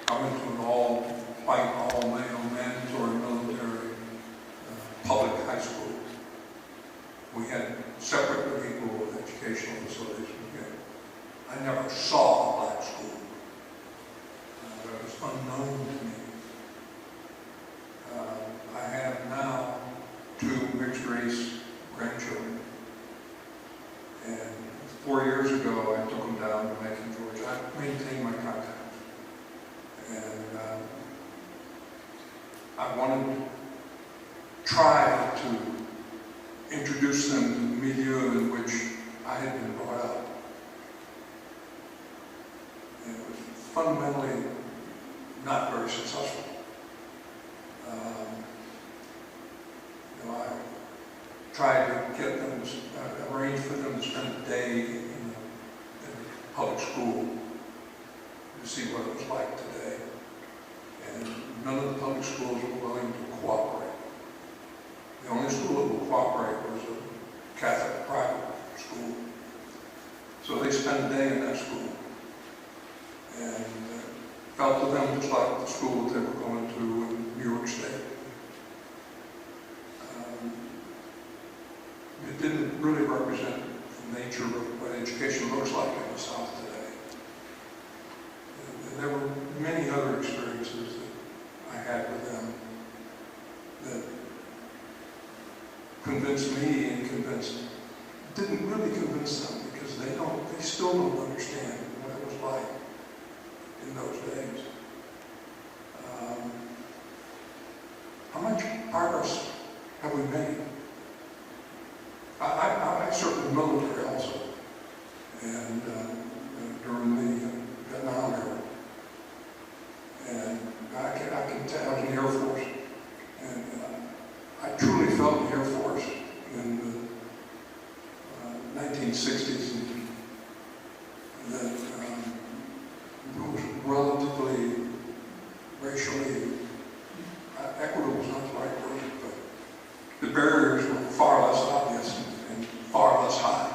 I went to an all-white, all-male, mandatory military public high school. We had separate but equal educational facilities. I never saw a black school. It was unknown to me. I have now 2 mixed-race grandchildren. And 4 years ago, I took them down to Macon, Georgia. I maintain my contacts. And I wanted to try to introduce them to the milieu in which I had been brought up. And it was fundamentally not very successful. I tried to get them, arrange for them to spend a day in a public school to see what it was like today. And none of the public schools were willing to cooperate. The only school that would cooperate was a Catholic private school. So they spent a day in that school. And felt to them just like the school that they were going to in New York State. It didn't really represent the nature of what education looks like in the South today. And there were many other experiences that I had with them that convinced me and didn't really convince them because they still don't understand what it was like in those days. How much progress have we made? I served in the military also, and during the Vietnam era, and I can tell I was in the Air Force, and I truly felt in the Air Force in the 1960s that it was relatively racially equitable is not the right word, but the barriers were far less obvious and far less high.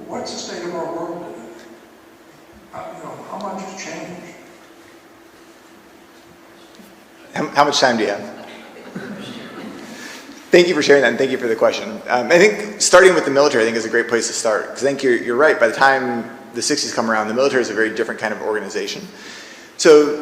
What's the state of our world today? How much has changed? How much time do you have? Thank you for sharing that, and thank you for the question. I think starting with the military, I think, is a great place to start, because I think you're right. By the time the 60s come around, the military is a very different kind of organization. So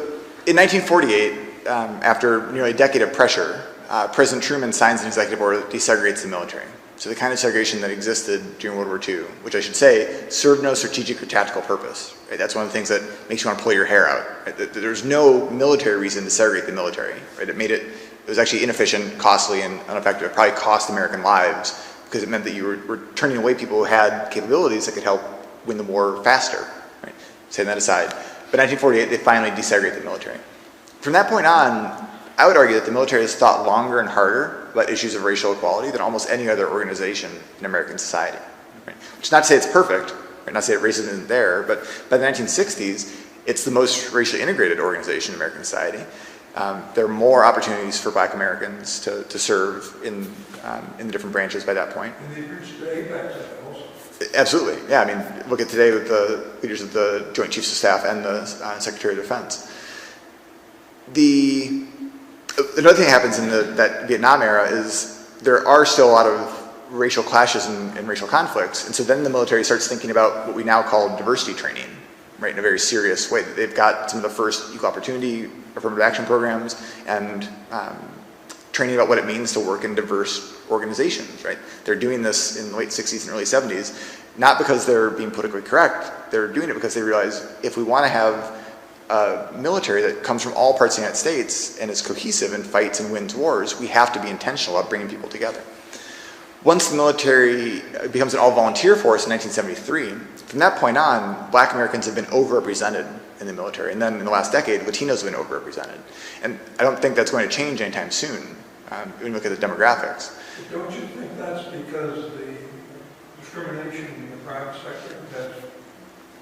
in 1948, after nearly a decade of pressure, President Truman signs an executive order that desegregates the military. So the kind of segregation that existed during World War II, which I should say served no strategic or tactical purpose. Right? That's one of the things that makes you want to pull your hair out. Right? There's no military reason to segregate the military. Right? It was actually inefficient, costly, and ineffective. It probably cost American lives because it meant that you were turning away people who had capabilities that could help win the war faster. Right? Setting that aside. But in 1948, they finally desegregate the military. From that point on, I would argue that the military has thought longer and harder about issues of racial equality than almost any other organization in American society. Right? Which is not to say it's perfect, right? Not to say that racism isn't there, but by the 1960s, it's the most racially integrated organization in American society. There are more opportunities for Black Americans to serve in the different branches by that point. And they've reached the apex of it also. Absolutely, yeah. I mean, look at today with the leaders of the Joint Chiefs of Staff and the Secretary of Defense. Another thing that happens in that Vietnam era is there are still a lot of racial clashes and racial conflicts, and so then the military starts thinking about what we now call diversity training, right, in a very serious way. They've got some of the first equal opportunity affirmative action programs and training about what it means to work in diverse organizations, right? They're doing this in the late 60s and early 70s, not because they're being politically correct, they're doing it because they realize if we want to have a military that comes from all parts of the United States and is cohesive and fights and wins wars, we have to be intentional about bringing people together. Once the military becomes an all-volunteer force in 1973, from that point on, Black Americans have been overrepresented in the military. And then in the last decade, Latinos have been overrepresented. And I don't think that's going to change anytime soon, when you look at the demographics. But don't you think that's because the discrimination in the private sector has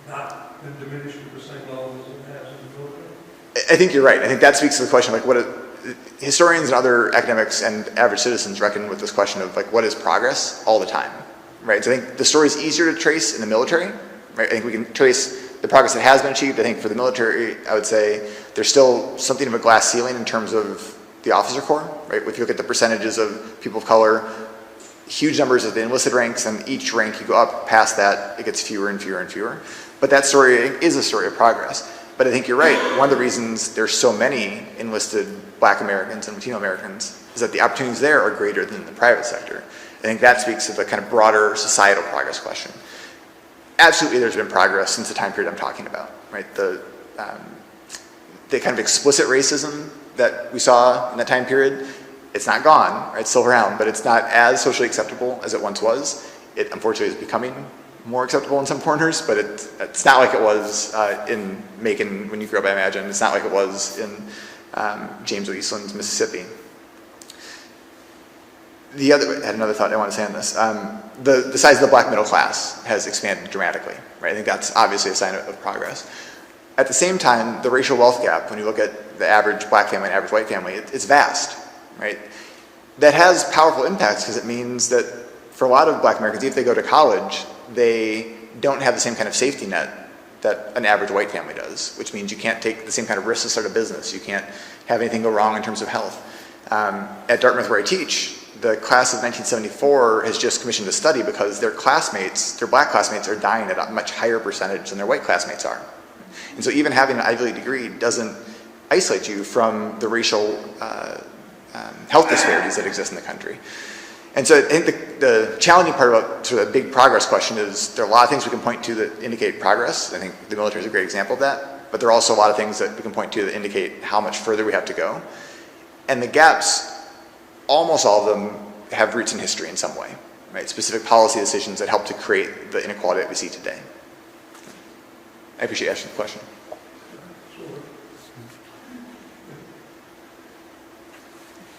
not been diminished to the same level as it has in the military? I think you're right. I think that speaks to the question, like, historians and other academics and average citizens reckon with this question of, like, what is progress all the time, right? So I think the story is easier to trace in the military, right? I think we can trace the progress that has been achieved. I think for the military, I would say there's still something of a glass ceiling in terms of the officer corps, right? If you look at the percentages of people of color, huge numbers of the enlisted ranks, and each rank you go up past that, it gets fewer and fewer and fewer. But that story is a story of progress. But I think you're right. One of the reasons there's so many enlisted Black Americans and Latino Americans is that the opportunities there are greater than in the private sector. I think that speaks to the kind of broader societal progress question. Absolutely, there's been progress since the time period I'm talking about, right? The kind of explicit racism that we saw in that time period, it's not gone, right? It's still around, but it's not as socially acceptable as it once was. It unfortunately is becoming more acceptable in some corners, but it's not like it was in Macon when you grew up, I imagine. It's not like it was in James O. Eastland's Mississippi. I had another thought I want to say on this. The size of the Black middle class has expanded dramatically, right? I think that's obviously a sign of progress. At the same time, the racial wealth gap, when you look at the average Black family and average white family, it's vast, right? That has powerful impacts because it means that for a lot of Black Americans, if they go to college, they don't have the same kind of safety net that an average white family does, which means you can't take the same kind of risks to start a business. You can't have anything go wrong in terms of health. At Dartmouth, where I teach, the class of 1974 has just commissioned a study because their classmates, their Black classmates, are dying at a much higher percentage than their white classmates are. And so even having an Ivy League degree doesn't isolate you from the racial health disparities that exist in the country. And so I think the challenging part about sort of the big progress question is there are a lot of things we can point to that indicate progress. I think the military is a great example of that, but there are also a lot of things that we can point to that indicate how much further we have to go. And the gaps, almost all of them have roots in history in some way, right? Specific policy decisions that help to create the inequality that we see today. I appreciate you asking the question.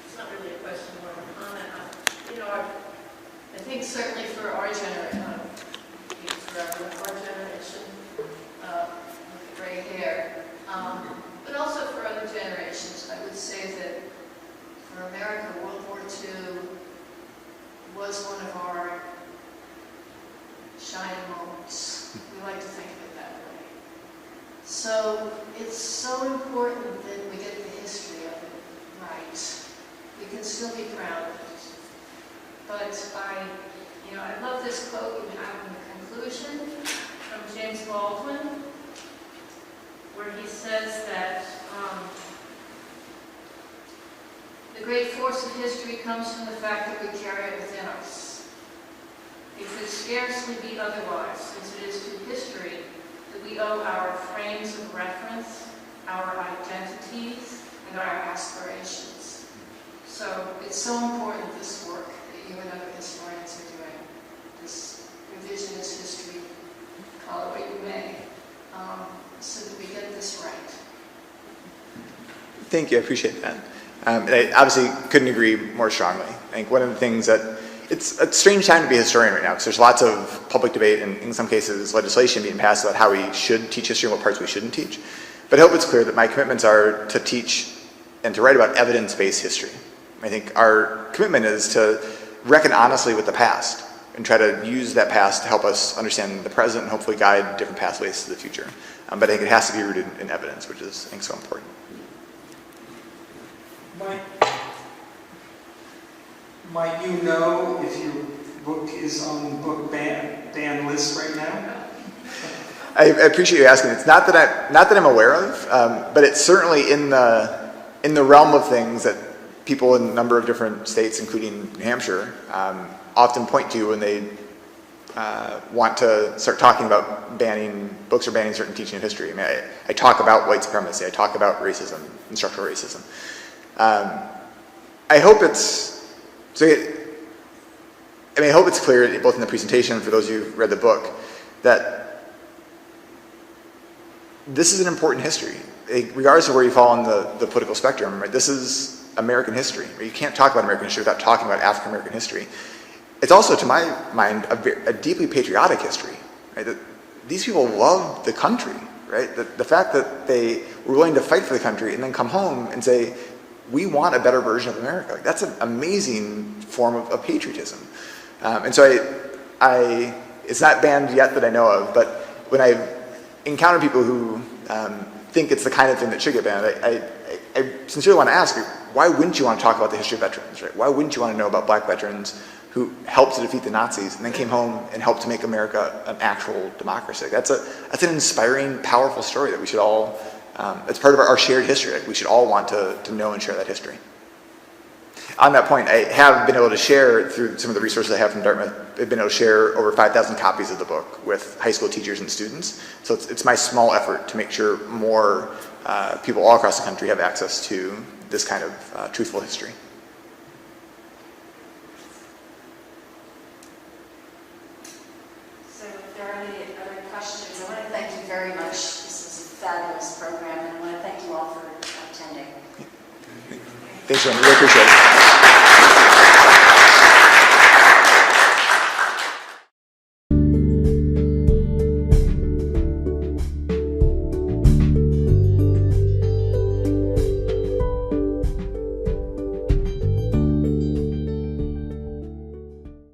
It's not really a question, more of a comment. I think certainly for our generation, with gray hair, but also for other generations, I would say that for America, World War II was one of our shining moments. We like to think of it that way. So it's so important that we get the history of it right. We can still be proud of it. But I love this quote we have in the conclusion from James Baldwin, where he says that the great force of history comes from the fact that we carry it within us. It could scarcely be otherwise, since it is to history that we owe our frames of reference, our identities, and our aspirations. So it's so important, this work that you and other historians are doing, this revisionist history, call it what you may, so that we get this right. Thank you, I appreciate that. And I obviously couldn't agree more strongly. I think one of the things that, it's a strange time to be a historian right now because there's lots of public debate and in some cases legislation being passed about how we should teach history and what parts we shouldn't teach. But I hope it's clear that my commitments are to teach and to write about evidence-based history. I think our commitment is to reckon honestly with the past and try to use that past to help us understand the present and hopefully guide different pathways to the future. But I think it has to be rooted in evidence, which is, I think, so important. Might you know if your book is on the book ban list right now? I appreciate you asking. It's not that I'm aware of, but it's certainly in the realm of things that people in a number of different states, including New Hampshire, often point to when they want to start talking about banning books or banning certain teaching of history. I mean, I talk about white supremacy. I talk about racism and structural racism. I hope it's, so I mean, I hope it's clear, both in the presentation and for those of you who read the book, that this is an important history. Regardless of where you fall on the political spectrum, right? This is American history. You can't talk about American history without talking about African American history. It's also, to my mind, a deeply patriotic history. Right? That these people love the country. Right? The fact that they were willing to fight for the country and then come home and say, we want a better version of America. Like, that's an amazing form of patriotism. And so it's not banned yet that I know of, but when I encounter people who think it's the kind of thing that should get banned, I sincerely want to ask, why wouldn't you want to talk about the history of veterans, right? Why wouldn't you want to know about black veterans who helped to defeat the Nazis and then came home and helped to make America an actual democracy? That's an inspiring, powerful story that we should all, it's part of our shared history. Like, we should all want to know and share that history. On that point, I have been able to share, through some of the resources I have from Dartmouth, I've been able to share over 5,000 copies of the book with high school teachers and students. So it's my small effort to make sure more people all across the country have access to this kind of truthful history. So if there are any other questions, I want to thank you very much. This was a fabulous program, and I want to thank you all for attending. Thanks, Randy. Really appreciate it.